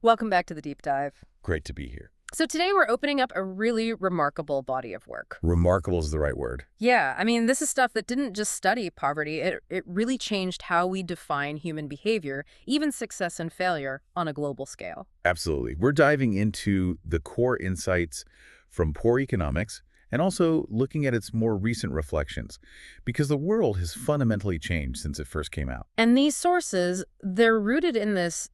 Welcome back to the deep dive. Great to be here. So today we're opening up a really remarkable body of work. Remarkable is the right word. Yeah, I mean, this is stuff that didn't just study poverty. It really changed how we define human behavior, even success and failure, on a global scale. Absolutely. We're diving into the core insights from poor economics and also looking at its more recent reflections, because the world has fundamentally changed since it first came out. And these sources, they're rooted in this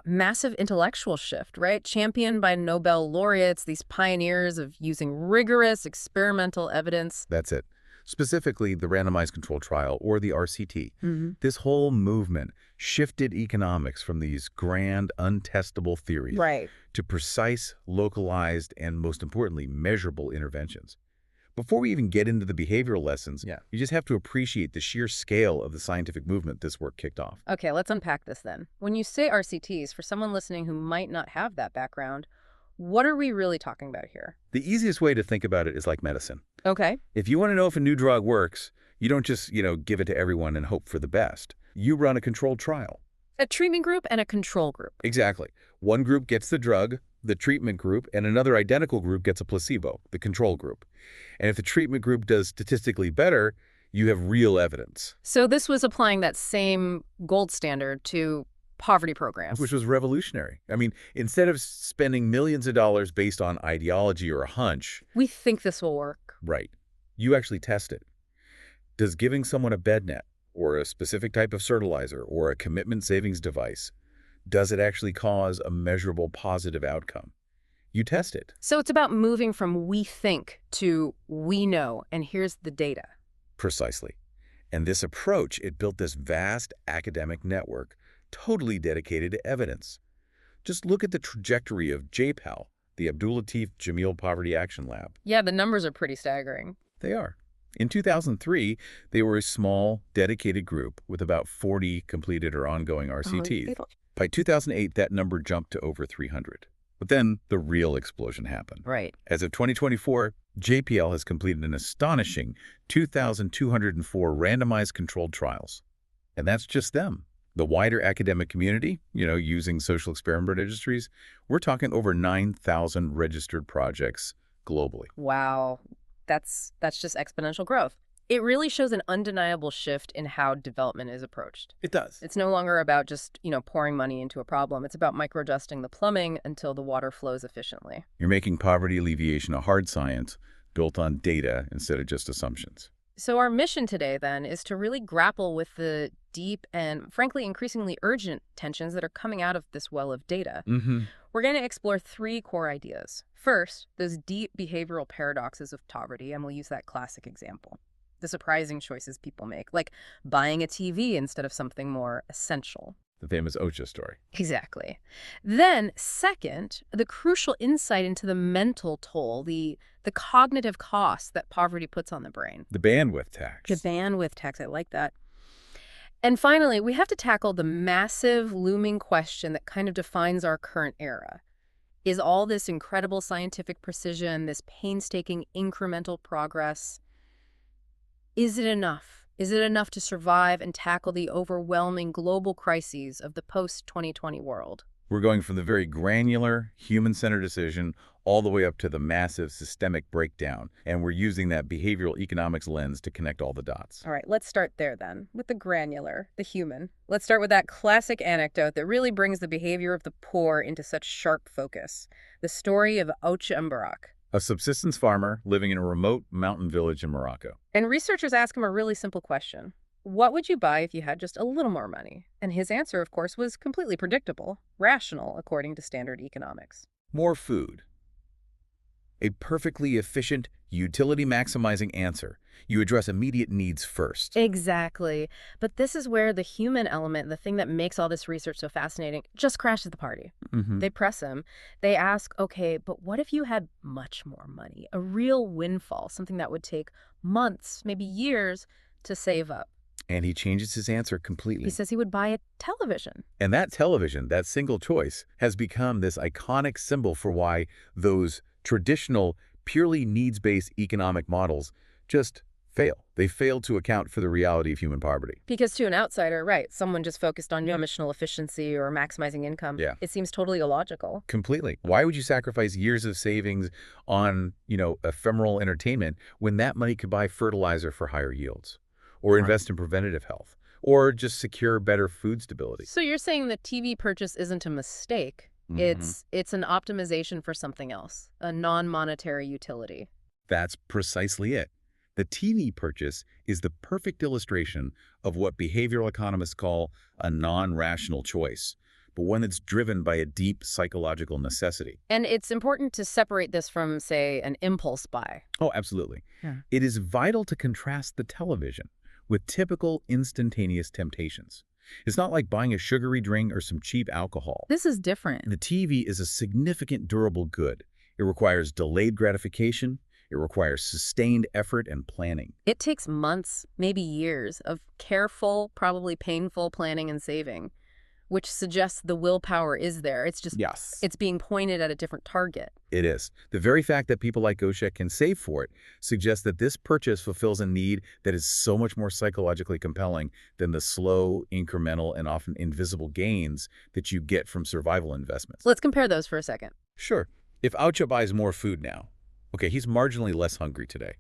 massive intellectual shift, right? Championed by Nobel laureates, these pioneers of using rigorous experimental evidence. That's it. Specifically, the randomized controlled trial, or the RCT. Mm-hmm. This whole movement shifted economics from these grand, untestable theories to precise, localized, and most importantly, measurable interventions. Before we even get into the behavioral lessons, you just have to appreciate the sheer scale of the scientific movement this work kicked off. Okay, let's unpack this then. When you say RCTs, for someone listening who might not have that background, what are we really talking about here? The easiest way to think about it is like medicine. Okay. If you want to know if a new drug works, you don't just, give it to everyone and hope for the best. You run a controlled trial. A treatment group and a control group. Exactly. One group gets the drug, the treatment group, and another identical group gets a placebo, the control group. And if the treatment group does statistically better, you have real evidence. So this was applying that same gold standard to poverty programs. Which was revolutionary. I mean, instead of spending millions of dollars based on ideology or a hunch. We think this will work. Right. You actually test it. Does giving someone a bed net, or a specific type of fertilizer, or a commitment savings device, does it actually cause a measurable positive outcome? You test it. So it's about moving from we think to we know, and here's the data. Precisely. And this approach, it built this vast academic network totally dedicated to evidence. Just look at the trajectory of JPAL, the Abdul Latif Jameel Poverty Action Lab. Yeah, the numbers are pretty staggering. They are. In 2003, they were a small, dedicated group with about 40 completed or ongoing RCTs. By 2008, that number jumped to over 300. But then the real explosion happened. Right. As of 2024, JPL has completed an astonishing 2,204 randomized controlled trials. And that's just them. The wider academic community, using social experiment registries, we're talking over 9,000 registered projects globally. Wow. That's just exponential growth. It really shows an undeniable shift in how development is approached. It does. It's no longer about just, pouring money into a problem. It's about microadjusting the plumbing until the water flows efficiently. You're making poverty alleviation a hard science built on data instead of just assumptions. So our mission today, then, is to really grapple with the deep and, frankly, increasingly urgent tensions that are coming out of this well of data. We're going to explore three core ideas. First, those deep behavioral paradoxes of poverty, and we'll use that classic example. The surprising choices people make, like buying a TV instead of something more essential. The famous Ocha story. Exactly. Then, second, the crucial insight into the mental toll, the cognitive cost that poverty puts on the brain. The bandwidth tax. The bandwidth tax, I like that. And finally, we have to tackle the massive looming question that kind of defines our current era. Is all this incredible scientific precision, this painstaking incremental progress, is it enough? Is it enough to survive and tackle the overwhelming global crises of the post-2020 world? We're going from the very granular, human-centered decision all the way up to the massive systemic breakdown, and we're using that behavioral economics lens to connect all the dots. All right, let's start there then, with the granular, the human. Let's start with that classic anecdote that really brings the behavior of the poor into such sharp focus. The story of Ocha Paradox. A subsistence farmer living in a remote mountain village in Morocco. And researchers ask him a really simple question. What would you buy if you had just a little more money? And his answer, of course, was completely predictable, rational, according to standard economics. More food. A perfectly efficient, utility-maximizing answer. You address immediate needs first. Exactly. But this is where the human element, the thing that makes all this research so fascinating, just crashes the party. They press him. They ask, okay, but what if you had much more money? A real windfall, something that would take months, maybe years, to save up. And he changes his answer completely. He says he would buy a television. And that television, that single choice, has become this iconic symbol for why those traditional, purely needs-based economic models just Fail. They fail to account for the reality of human poverty. Because to an outsider, right, someone just focused on missional efficiency or maximizing income, Yeah. it seems totally illogical. Completely. Why would you sacrifice years of savings on, ephemeral entertainment when that money could buy fertilizer for higher yields, or Right. invest in preventative health, or just secure better food stability? So you're saying the TV purchase isn't a mistake. hmm It's an optimization for something else, a non-monetary utility. That's precisely it. The TV purchase is the perfect illustration of what behavioral economists call a non-rational choice, but one that's driven by a deep psychological necessity. And it's important to separate this from, say, an impulse buy. Oh, absolutely. Yeah. It is vital to contrast the television with typical instantaneous temptations. It's not like buying a sugary drink or some cheap alcohol. This is different. The TV is a significant durable good. It requires delayed gratification. It requires sustained effort and planning. It takes months, maybe years, of careful, probably painful planning and saving, which suggests the willpower is there. Yes. It's being pointed at a different target. It is. The very fact that people like Ocha can save for it suggests that this purchase fulfills a need that is so much more psychologically compelling than the slow, incremental, and often invisible gains that you get from survival investments. Let's compare those for a second. Sure. If Ocha buys more food now, okay, he's marginally less hungry today.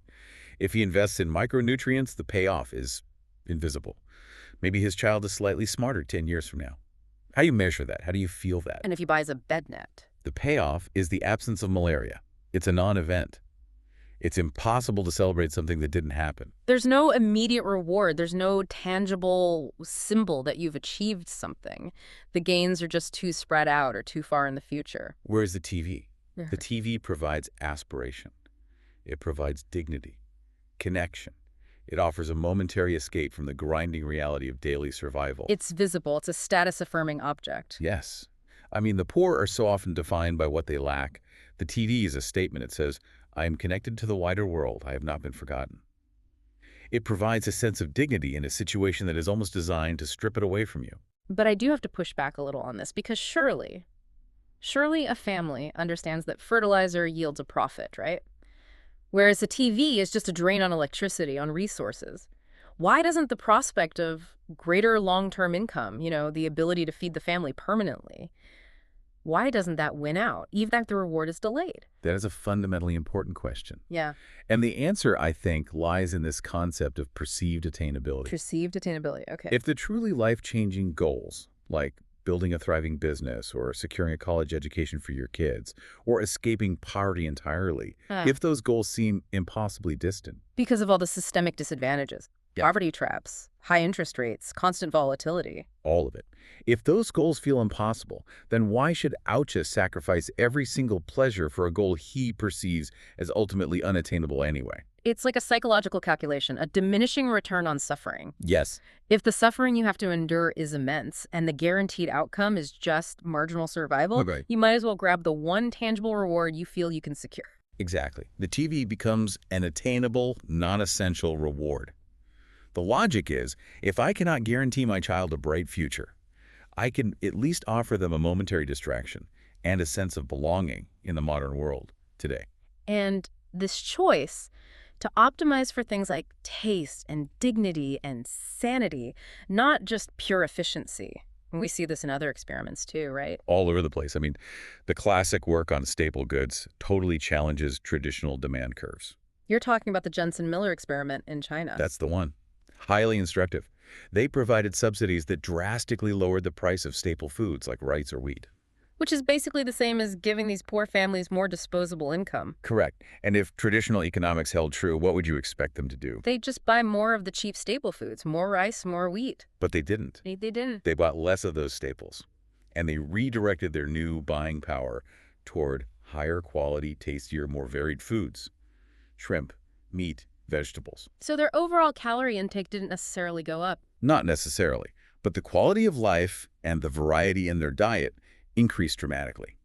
If he invests in micronutrients, the payoff is invisible. Maybe his child is slightly smarter 10 years from now. How do you measure that? How do you feel that? And if he buys a bed net? The payoff is the absence of malaria. It's a non-event. It's impossible to celebrate something that didn't happen. There's no immediate reward. There's no tangible symbol that you've achieved something. The gains are just too spread out or too far in the future. Whereas the TV? Yeah. The TV provides aspiration. It provides dignity, connection. It offers a momentary escape from the grinding reality of daily survival. It's visible. It's a status-affirming object. Yes. I mean, the poor are so often defined by what they lack. The TV is a statement. It says, I am connected to the wider world. I have not been forgotten. It provides a sense of dignity in a situation that is almost designed to strip it away from you. But I do have to push back a little on this because surely a family understands that fertilizer yields a profit, right? Whereas a TV is just a drain on electricity, on resources. Why doesn't the prospect of greater long-term income, the ability to feed the family permanently, why doesn't that win out, even if the reward is delayed? That is a fundamentally important question. Yeah. And the answer, I think, lies in this concept of perceived attainability. Perceived attainability, okay. If the truly life-changing goals, like building a thriving business or securing a college education for your kids or escaping poverty entirely, if those goals seem impossibly distant. Because of all the systemic disadvantages, Yeah. poverty traps, high interest rates, constant volatility. All of it. If those goals feel impossible, then why should Ocha sacrifice every single pleasure for a goal he perceives as ultimately unattainable anyway? It's like a psychological calculation, a diminishing return on suffering. Yes. If the suffering you have to endure is immense and the guaranteed outcome is just marginal survival, Okay. you might as well grab the one tangible reward you feel you can secure. Exactly. The TV becomes an attainable, non-essential reward. The logic is, if I cannot guarantee my child a bright future, I can at least offer them a momentary distraction and a sense of belonging in the modern world today. And this choice to optimize for things like taste and dignity and sanity, not just pure efficiency. And we see this in other experiments too, right? All over the place. I mean, the classic work on staple goods totally challenges traditional demand curves. You're talking about the Jensen-Miller experiment in China. That's the one. Highly instructive. They provided subsidies that drastically lowered the price of staple foods like rice or wheat. Which is basically the same as giving these poor families more disposable income. Correct. And if traditional economics held true, what would you expect them to do? They just buy more of the cheap staple foods, more rice, more wheat. But they didn't. They didn't. They bought less of those staples. And they redirected their new buying power toward higher quality, tastier, more varied foods. Shrimp, meat, vegetables. So their overall calorie intake didn't necessarily go up. Not necessarily. But the quality of life and the variety in their diet increased dramatically.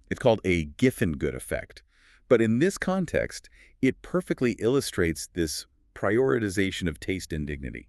It's called a Giffen good effect. But in this context, it perfectly illustrates this prioritization of taste and dignity.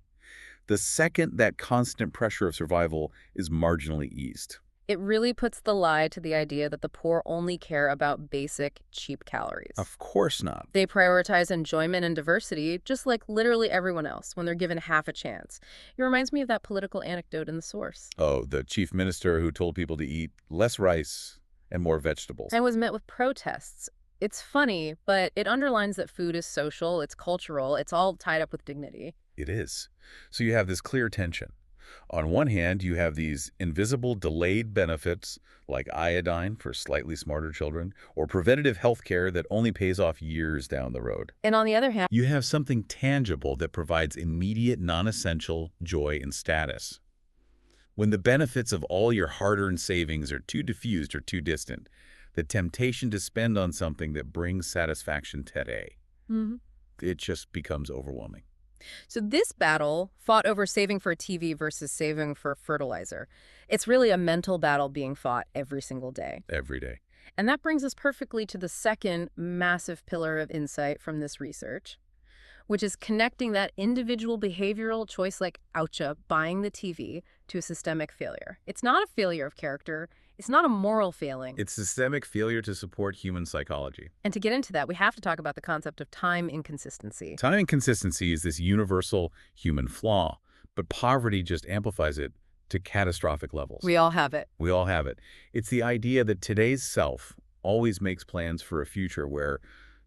The second that constant pressure of survival is marginally eased. It really puts the lie to the idea that the poor only care about basic, cheap calories. Of course not. They prioritize enjoyment and diversity, just like literally everyone else, when they're given half a chance. It reminds me of that political anecdote in the source. Oh, the chief minister who told people to eat less rice and more vegetables. And was met with protests. It's funny, but it underlines that food is social, it's cultural, it's all tied up with dignity. It is. So you have this clear tension. On one hand, you have these invisible delayed benefits like iodine for slightly smarter children or preventative health care that only pays off years down the road. And on the other hand, You have something tangible that provides immediate non-essential joy and status. When the benefits of all your hard-earned savings are too diffused or too distant, the temptation to spend on something that brings satisfaction today, Mhm. it just becomes overwhelming So this battle, fought over saving for a TV versus saving for fertilizer, it's really a mental battle being fought every single day. every day. And that brings us perfectly to the second massive pillar of insight from this research, which is connecting that individual behavioral choice like Ocha, buying the TV, to a systemic failure. It's not a failure of character. It's not a moral failing. It's systemic failure to support human psychology. And to get into that, we have to talk about the concept of time inconsistency. Time inconsistency is this universal human flaw, but poverty just amplifies it to catastrophic levels. We all have it. We all have it. It's the idea that today's self always makes plans for a future where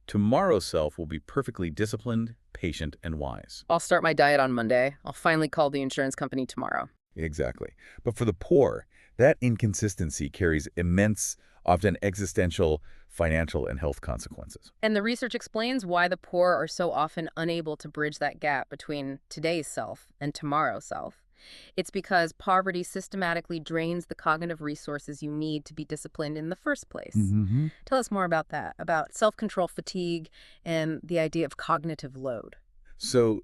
tomorrow's self will be perfectly disciplined, patient, and wise. I'll start my diet on Monday. I'll finally call the insurance company tomorrow. Exactly. But for the poor, that inconsistency carries immense, often existential, financial, and health consequences. And the research explains why the poor are so often unable to bridge that gap between today's self and tomorrow's self. It's because poverty systematically drains the cognitive resources you need to be disciplined in the first place. Mm-hmm. Tell us more about that, about self-control fatigue and the idea of cognitive load. So,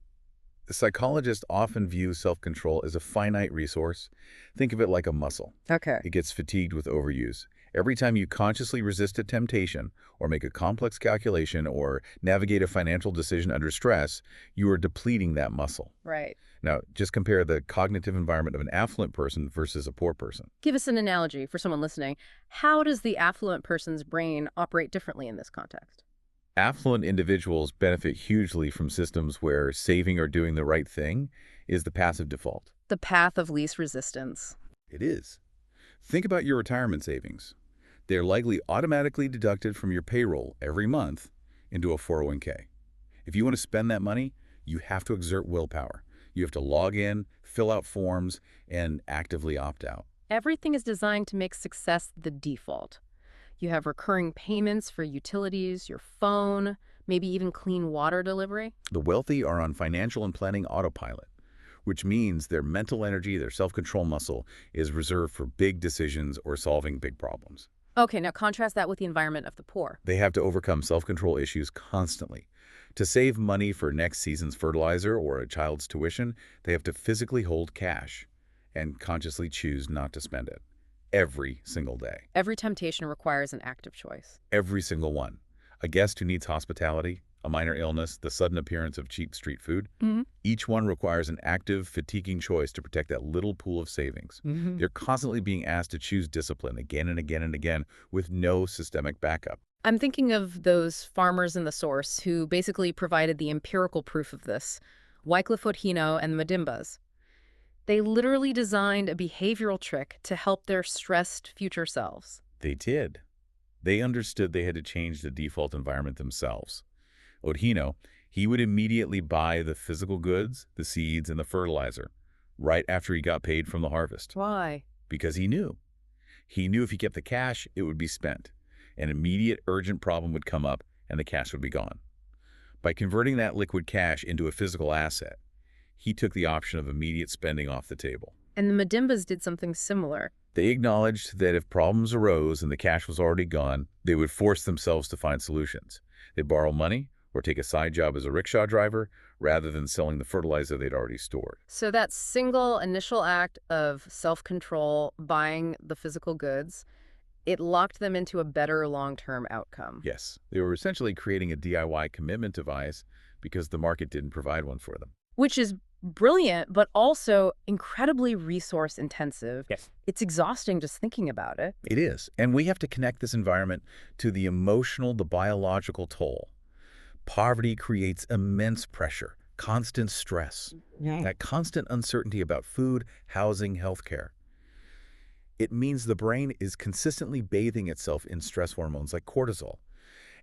psychologists often view self-control as a finite resource. Think of it like a muscle. Okay. It gets fatigued with overuse. Every time you consciously resist a temptation or make a complex calculation or navigate a financial decision under stress, you are depleting that muscle. Right. Now, just compare the cognitive environment of an affluent person versus a poor person. Give us an analogy for someone listening. How does the affluent person's brain operate differently in this context? Affluent individuals benefit hugely from systems where saving or doing the right thing is the passive default. The path of least resistance. It is. Think about your retirement savings. They're likely automatically deducted from your payroll every month into a 401k. If you want to spend that money, you have to exert willpower. You have to log in, fill out forms, and actively opt out. Everything is designed to make success the default. You have recurring payments for utilities, your phone, maybe even clean water delivery. The wealthy are on financial and planning autopilot, which means their mental energy, their self-control muscle, is reserved for big decisions or solving big problems. Okay, now contrast that with the environment of the poor. They have to overcome self-control issues constantly. To save money for next season's fertilizer or a child's tuition, they have to physically hold cash and consciously choose not to spend it. Every single day. Every temptation requires an active choice. Every single one. A guest who needs hospitality, a minor illness, the sudden appearance of cheap street food. Each one requires an active, fatiguing choice to protect that little pool of savings. They're constantly being asked to choose discipline again and again and again with no systemic backup. I'm thinking of those farmers in the source who basically provided the empirical proof of this, Wycliffe Ocha and the Madimbas. They literally designed a behavioral trick to help their stressed future selves. They did. They understood they had to change the default environment themselves. Ocha, he would immediately buy the physical goods, the seeds, and the fertilizer right after he got paid from the harvest. Why? Because he knew. He knew if he kept the cash, it would be spent. An immediate, urgent problem would come up, and the cash would be gone. By converting that liquid cash into a physical asset, he took the option of immediate spending off the table. And the Madimbas did something similar. They acknowledged that if problems arose and the cash was already gone, they would force themselves to find solutions. They'd borrow money or take a side job as a rickshaw driver rather than selling the fertilizer they'd already stored. So that single initial act of self-control, buying the physical goods, it locked them into a better long-term outcome. Yes, they were essentially creating a DIY commitment device because the market didn't provide one for them. Which is Brilliant, but also incredibly resource intensive. Yes. It's exhausting just thinking about it. It is. And we have to connect this environment to the emotional, the biological toll. Poverty creates immense pressure, constant stress, that constant uncertainty about food, housing, healthcare. It means the brain is consistently bathing itself in stress hormones like cortisol.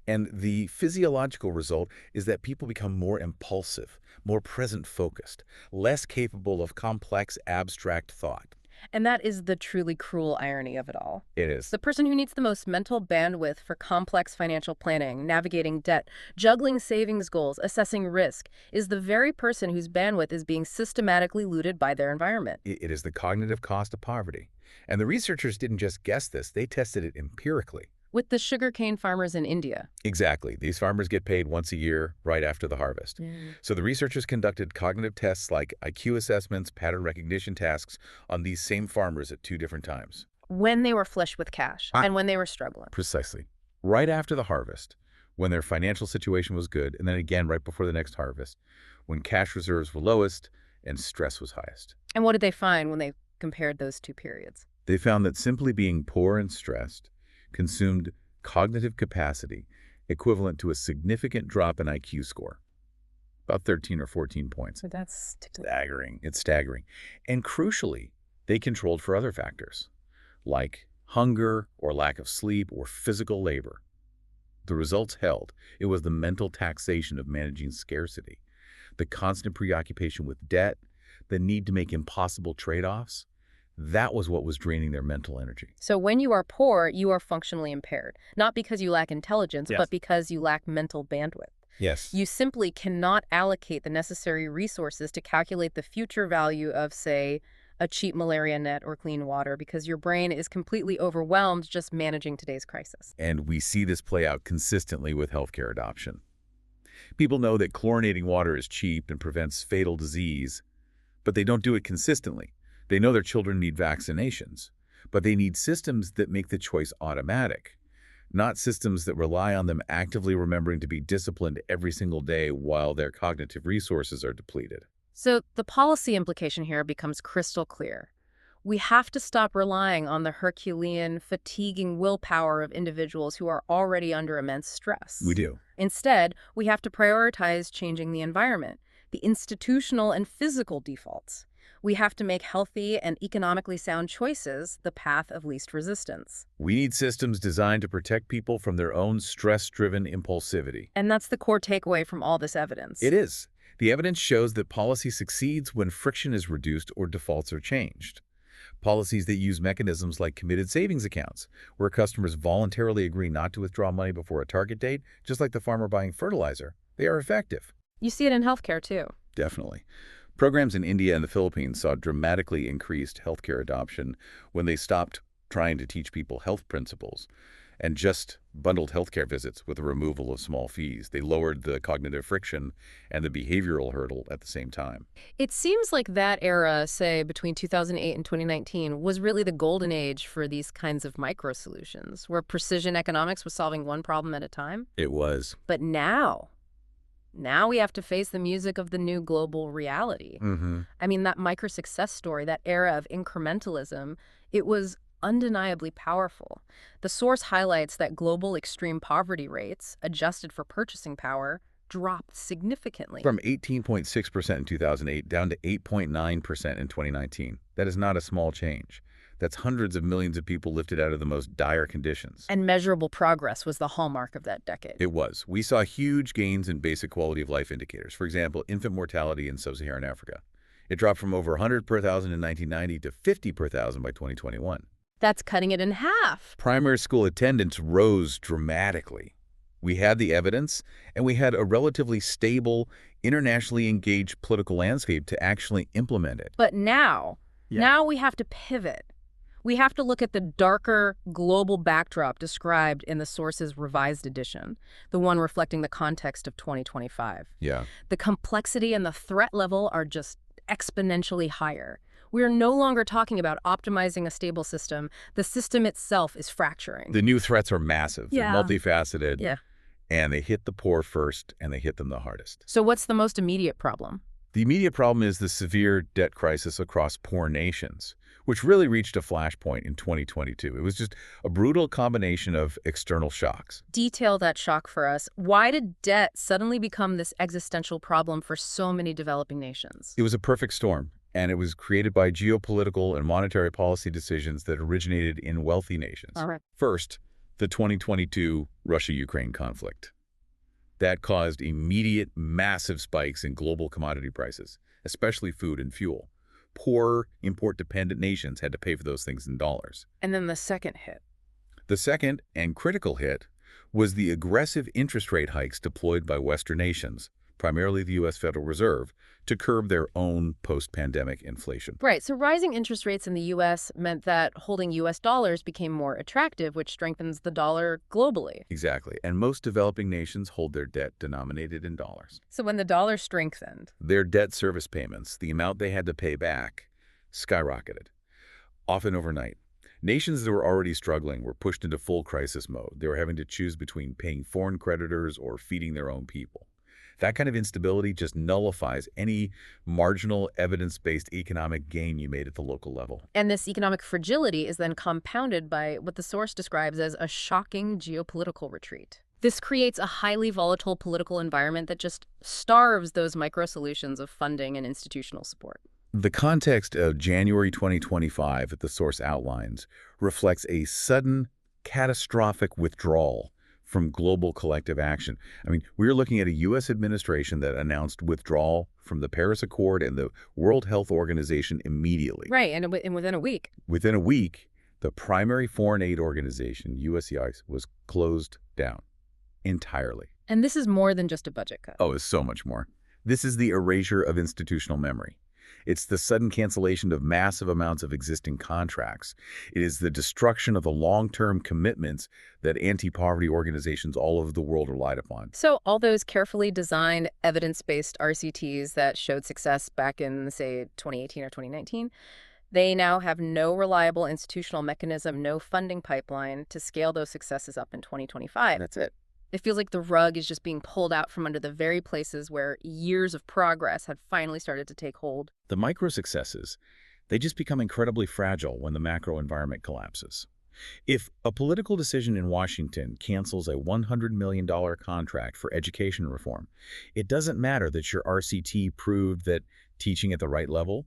And the physiological result is that people become more impulsive, more present-focused, less capable of complex, abstract thought. And that is the truly cruel irony of it all. It is. The person who needs the most mental bandwidth for complex financial planning, navigating debt, juggling savings goals, assessing risk, is the very person whose bandwidth is being systematically looted by their environment. It is the cognitive cost of poverty. And the researchers didn't just guess this, they tested it empirically. With the sugarcane farmers in India. Exactly. These farmers get paid once a year, right after the harvest. So the researchers conducted cognitive tests like IQ assessments, pattern recognition tasks on these same farmers at 2 different times. When they were flush with cash and when they were struggling. Precisely. Right after the harvest, when their financial situation was good, and then again right before the next harvest, when cash reserves were lowest and stress was highest. And what did they find when they compared those 2 periods? They found that simply being poor and stressed consumed cognitive capacity equivalent to a significant drop in IQ score, about 13 or 14 points. So that's staggering. It's staggering. And crucially, they controlled for other factors, like hunger or lack of sleep or physical labor. The results held. It was the mental taxation of managing scarcity, the constant preoccupation with debt, the need to make impossible trade-offs. That was what was draining their mental energy. So when you are poor, you are functionally impaired, not because you lack intelligence, but because you lack mental bandwidth. Yes. You simply cannot allocate the necessary resources to calculate the future value of, say, a cheap malaria net or clean water because your brain is completely overwhelmed just managing today's crisis. And we see this play out consistently with healthcare adoption. People know that chlorinating water is cheap and prevents fatal disease, but they don't do it consistently. They know their children need vaccinations, but they need systems that make the choice automatic, not systems that rely on them actively remembering to be disciplined every single day while their cognitive resources are depleted. So the policy implication here becomes crystal clear. We have to stop relying on the Herculean, fatiguing willpower of individuals who are already under immense stress. We do. Instead, we have to prioritize changing the environment, the institutional and physical defaults. We have to make healthy and economically sound choices the path of least resistance. We need systems designed to protect people from their own stress-driven impulsivity. And that's the core takeaway from all this evidence. It is. The evidence shows that policy succeeds when friction is reduced or defaults are changed. Policies that use mechanisms like committed savings accounts, where customers voluntarily agree not to withdraw money before a target date, just like the farmer buying fertilizer, they are effective. You see it in healthcare, too. Definitely. Programs in India and the Philippines saw dramatically increased healthcare adoption when they stopped trying to teach people health principles and just bundled healthcare visits with the removal of small fees. They lowered the cognitive friction and the behavioral hurdle at the same time. It seems like that era, say, between 2008 and 2019, was really the golden age for these kinds of micro-solutions, where precision economics was solving one problem at a time. It was. But now we have to face the music of the new global reality. I mean, that micro-success story, that era of incrementalism, it was undeniably powerful. The source highlights that global extreme poverty rates, adjusted for purchasing power, dropped significantly. From 18.6% in 2008 down to 8.9% in 2019. That is not a small change. That's hundreds of millions of people lifted out of the most dire conditions. And measurable progress was the hallmark of that decade. It was. We saw huge gains in basic quality of life indicators. For example, infant mortality in sub-Saharan Africa. It dropped from over 100 per thousand in 1990 to 50 per thousand by 2021. That's cutting it in half. Primary school attendance rose dramatically. We had the evidence, and we had a relatively stable, internationally engaged political landscape to actually implement it. But now we have to pivot. We have to look at the darker global backdrop described in the source's revised edition, the one reflecting the context of 2025. Yeah. The complexity and the threat level are just exponentially higher. We are no longer talking about optimizing a stable system. The system itself is fracturing. The new threats are massive, they're multifaceted, Yeah. and they hit the poor first, and they hit them the hardest. So what's the most immediate problem? The immediate problem is the severe debt crisis across poor nations, which really reached a flashpoint in 2022. It was just a brutal combination of external shocks. Detail that shock for us. Why did debt suddenly become this existential problem for so many developing nations? It was a perfect storm, and it was created by geopolitical and monetary policy decisions that originated in wealthy nations. All right. First, the 2022 Russia-Ukraine conflict. That caused immediate, massive spikes in global commodity prices, especially food and fuel. Poor, import-dependent nations had to pay for those things in dollars. And then the second hit. The second, and critical hit, was the aggressive interest rate hikes deployed by Western nations, primarily the U.S. Federal Reserve, to curb their own post-pandemic inflation. Right, so rising interest rates in the U.S. meant that holding U.S. dollars became more attractive, which strengthens the dollar globally. Exactly, and most developing nations hold their debt denominated in dollars. So when the dollar strengthened, their debt service payments, the amount they had to pay back, skyrocketed, often overnight. Nations that were already struggling were pushed into full crisis mode. They were having to choose between paying foreign creditors or feeding their own people. That kind of instability just nullifies any marginal evidence-based economic gain you made at the local level. And this economic fragility is then compounded by what the source describes as a shocking geopolitical retreat. This creates a highly volatile political environment that just starves those micro-solutions of funding and institutional support. The context of January 2025 that the source outlines reflects a sudden, catastrophic withdrawal from global collective action. I mean, we're looking at a U.S. administration that announced withdrawal from the Paris Accord and the World Health Organization immediately. Right, and within a week. Within a week, the primary foreign aid organization, USAID, was closed down entirely. And this is more than just a budget cut. Oh, it's so much more. This is the erasure of institutional memory. It's the sudden cancellation of massive amounts of existing contracts. It is the destruction of the long-term commitments that anti-poverty organizations all over the world relied upon. So all those carefully designed evidence-based RCTs that showed success back in, say, 2018 or 2019, they now have no reliable institutional mechanism, no funding pipeline to scale those successes up in 2025. That's it. It feels like the rug is just being pulled out from under the very places where years of progress had finally started to take hold. The micro successes, they just become incredibly fragile when the macro environment collapses. If a political decision in Washington cancels a $100 million contract for education reform, it doesn't matter that your RCT proved that teaching at the right level,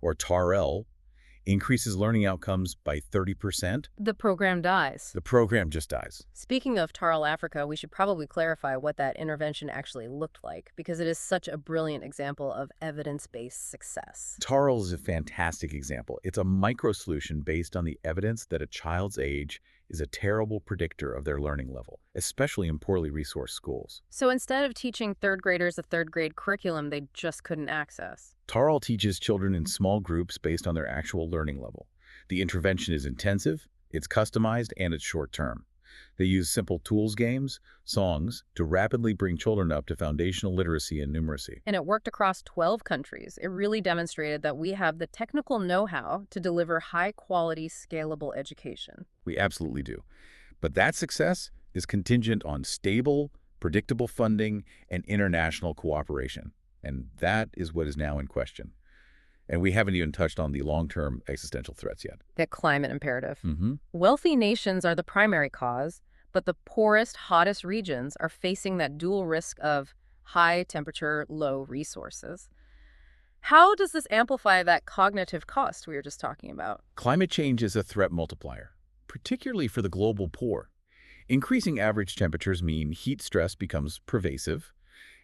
or TARL, increases learning outcomes by 30%. The program dies. The program just dies. Speaking of TARL Africa, we should probably clarify what that intervention actually looked like, because it is such a brilliant example of evidence-based success. TARL is a fantastic example. It's a micro-solution based on the evidence that a child's age is a terrible predictor of their learning level, especially in poorly resourced schools. So instead of teaching third graders a third grade curriculum they just couldn't access, TARL teaches children in small groups based on their actual learning level. The intervention is intensive, it's customized, and it's short-term. They use simple tools games, songs, to rapidly bring children up to foundational literacy and numeracy. And it worked across 12 countries. It really demonstrated that we have the technical know-how to deliver high-quality, scalable education. We absolutely do. But that success is contingent on stable, predictable funding and international cooperation. And that is what is now in question. And we haven't even touched on the long-term existential threats yet. The climate imperative. Mm-hmm. Wealthy nations are the primary cause, but the poorest, hottest regions are facing that dual risk of high temperature, low resources. How does this amplify that cognitive cost we were just talking about? Climate change is a threat multiplier, particularly for the global poor. Increasing average temperatures mean heat stress becomes pervasive.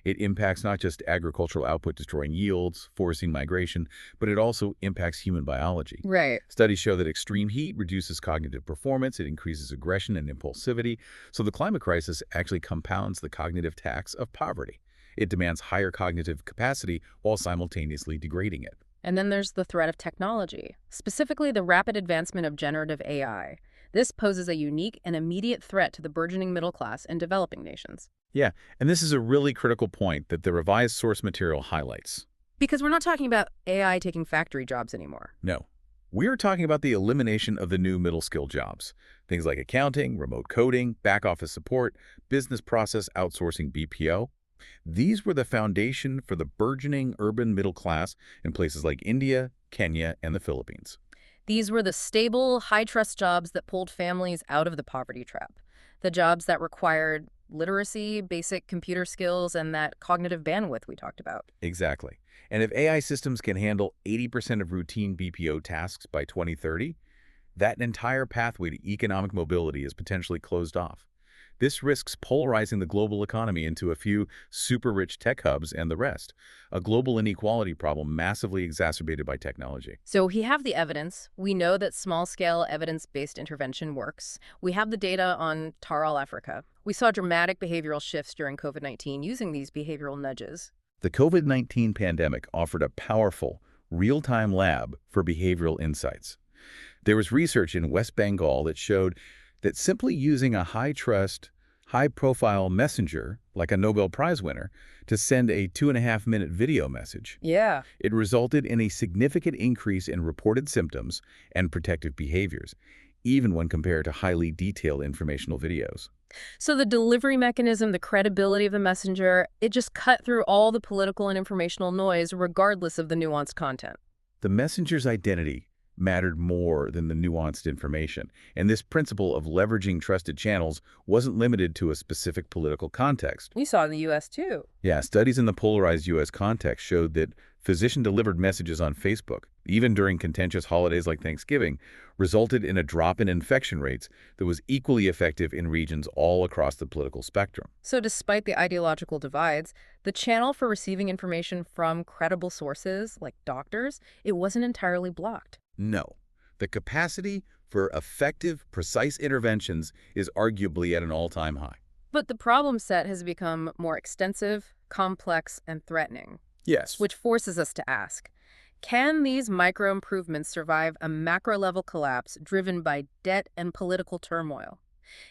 It impacts not just agricultural output, destroying yields, forcing migration, but it also impacts human biology. Right. Studies show that extreme heat reduces cognitive performance, it increases aggression and impulsivity. So the climate crisis actually compounds the cognitive tax of poverty. It demands higher cognitive capacity while simultaneously degrading it. And then there's the threat of technology, specifically the rapid advancement of generative AI. This poses a unique and immediate threat to the burgeoning middle class in developing nations. Yeah, and this is a really critical point that the revised source material highlights. Because we're not talking about AI taking factory jobs anymore. No. We are talking about the elimination of the new middle-skill jobs. Things like accounting, remote coding, back-office support, business process outsourcing BPO. These were the foundation for the burgeoning urban middle class in places like India, Kenya, and the Philippines. These were the stable, high-trust jobs that pulled families out of the poverty trap. The jobs that required literacy, basic computer skills, and that cognitive bandwidth we talked about. Exactly. And if AI systems can handle 80% of routine BPO tasks by 2030, that entire pathway to economic mobility is potentially closed off. This risks polarizing the global economy into a few super-rich tech hubs and the rest, a global inequality problem massively exacerbated by technology. So we have the evidence. We know that small-scale evidence-based intervention works. We have the data on Taral, Africa. We saw dramatic behavioral shifts during COVID-19 using these behavioral nudges. The COVID-19 pandemic offered a powerful, real-time lab for behavioral insights. There was research in West Bengal that showed that simply using a high-trust, high-profile messenger, like a Nobel Prize winner, to send a 2.5-minute video message, Yeah. it resulted in a significant increase in reported symptoms and protective behaviors, even when compared to highly detailed informational videos. So the delivery mechanism, the credibility of the messenger, it just cut through all the political and informational noise regardless of the nuanced content. The messenger's identity mattered more than the nuanced information, and this principle of leveraging trusted channels wasn't limited to a specific political context. We saw in the U.S. too. Yeah, studies in the polarized U.S. context showed that physician-delivered messages on Facebook, even during contentious holidays like Thanksgiving, resulted in a drop in infection rates that was equally effective in regions all across the political spectrum. So despite the ideological divides, the channel for receiving information from credible sources, like doctors, it wasn't entirely blocked. No. The capacity for effective, precise interventions is arguably at an all-time high. But the problem set has become more extensive, complex, and threatening. Yes. Which forces us to ask, can these micro-improvements survive a macro-level collapse driven by debt and political turmoil?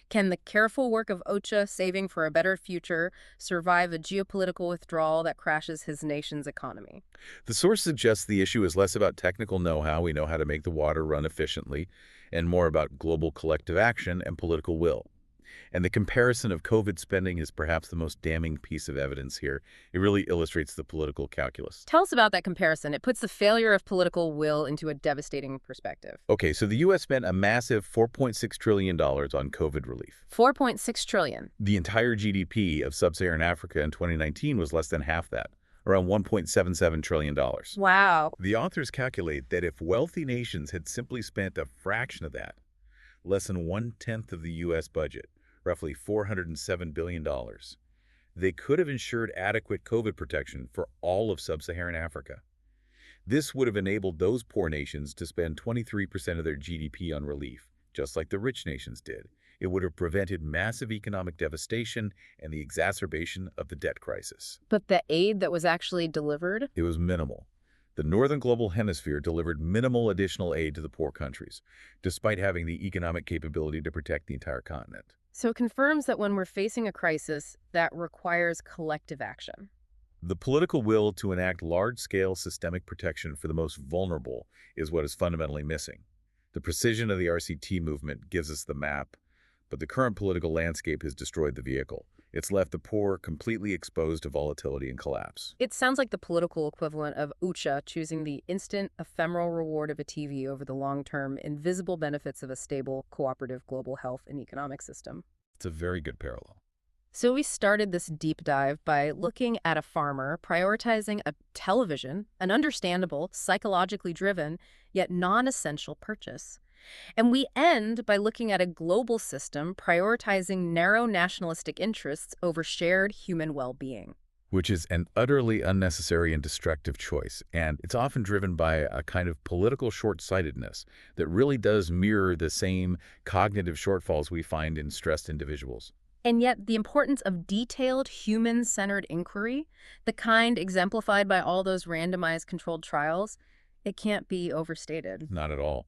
Can the careful work of Ocha saving for a better future survive a geopolitical withdrawal that crashes his nation's economy? The source suggests the issue is less about technical know-how, we know how to make the water run efficiently, and more about global collective action and political will. And the comparison of COVID spending is perhaps the most damning piece of evidence here. It really illustrates the political calculus. Tell us about that comparison. It puts the failure of political will into a devastating perspective. Okay, so the U.S. spent a massive $4.6 trillion on COVID relief. $4.6 trillion. The entire GDP of sub-Saharan Africa in 2019 was less than half that, around $1.77 trillion. Wow. The authors calculate that if wealthy nations had simply spent a fraction of that, less than 1/10 of the U.S. budget, roughly $407 billion, they could have ensured adequate COVID protection for all of sub-Saharan Africa. This would have enabled those poor nations to spend 23% of their GDP on relief, just like the rich nations did. It would have prevented massive economic devastation and the exacerbation of the debt crisis. But the aid that was actually delivered? It was minimal. The Northern Global Hemisphere delivered minimal additional aid to the poor countries, despite having the economic capability to protect the entire continent. So it confirms that when we're facing a crisis, that requires collective action. The political will to enact large-scale systemic protection for the most vulnerable is what is fundamentally missing. The precision of the RCT movement gives us the map, but the current political landscape has destroyed the vehicle. It's left the poor completely exposed to volatility and collapse. It sounds like the political equivalent of Ocha choosing the instant, ephemeral reward of a TV over the long-term, invisible benefits of a stable, cooperative global health and economic system. It's a very good parallel. So we started this deep dive by looking at a farmer prioritizing a television, an understandable, psychologically driven, yet non-essential purchase. And we end by looking at a global system prioritizing narrow nationalistic interests over shared human well-being. Which is an utterly unnecessary and destructive choice, and it's often driven by a kind of political short-sightedness that really does mirror the same cognitive shortfalls we find in stressed individuals. And yet the importance of detailed, human-centered inquiry, the kind exemplified by all those randomized controlled trials, it can't be overstated. Not at all.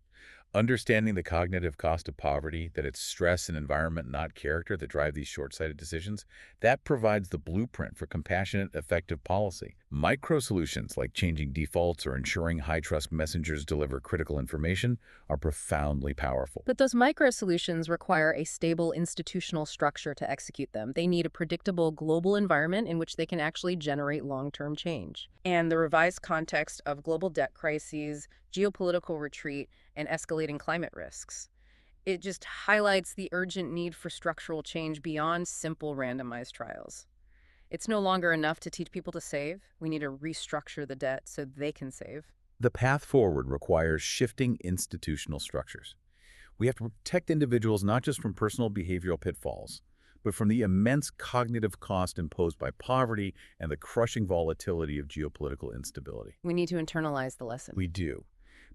Understanding the cognitive cost of poverty, that it's stress and environment, not character, that drive these short-sighted decisions, that provides the blueprint for compassionate, effective policy. Micro-solutions like changing defaults or ensuring high-trust messengers deliver critical information are profoundly powerful. But those micro solutions require a stable institutional structure to execute them. They need a predictable global environment in which they can actually generate long-term change. And the revised context of global debt crises, geopolitical retreat, and escalating climate risks. It just highlights the urgent need for structural change beyond simple randomized trials. It's no longer enough to teach people to save. We need to restructure the debt so they can save. The path forward requires shifting institutional structures. We have to protect individuals not just from personal behavioral pitfalls, but from the immense cognitive cost imposed by poverty and the crushing volatility of geopolitical instability. We need to internalize the lesson. We do.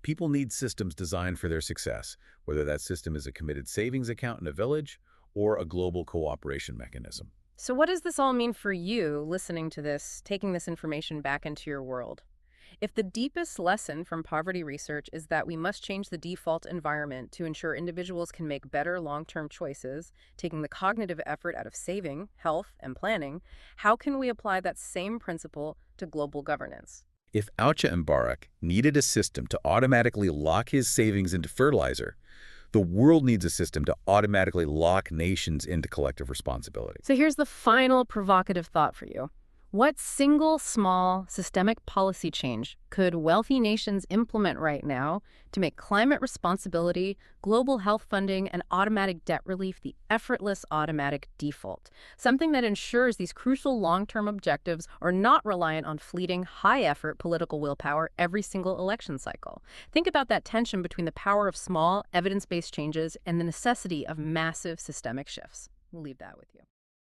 People need systems designed for their success, whether that system is a committed savings account in a village or a global cooperation mechanism. So what does this all mean for you, listening to this, taking this information back into your world? If the deepest lesson from poverty research is that we must change the default environment to ensure individuals can make better long-term choices, taking the cognitive effort out of saving, health, and planning, how can we apply that same principle to global governance? If Ocha and Barak needed a system to automatically lock his savings into fertilizer, the world needs a system to automatically lock nations into collective responsibility. So here's the final provocative thought for you. What single, small, systemic policy change could wealthy nations implement right now to make climate responsibility, global health funding, and automatic debt relief the effortless automatic default? Something that ensures these crucial long-term objectives are not reliant on fleeting, high-effort political willpower every single election cycle. Think about that tension between the power of small, evidence-based changes and the necessity of massive systemic shifts. We'll leave that with you.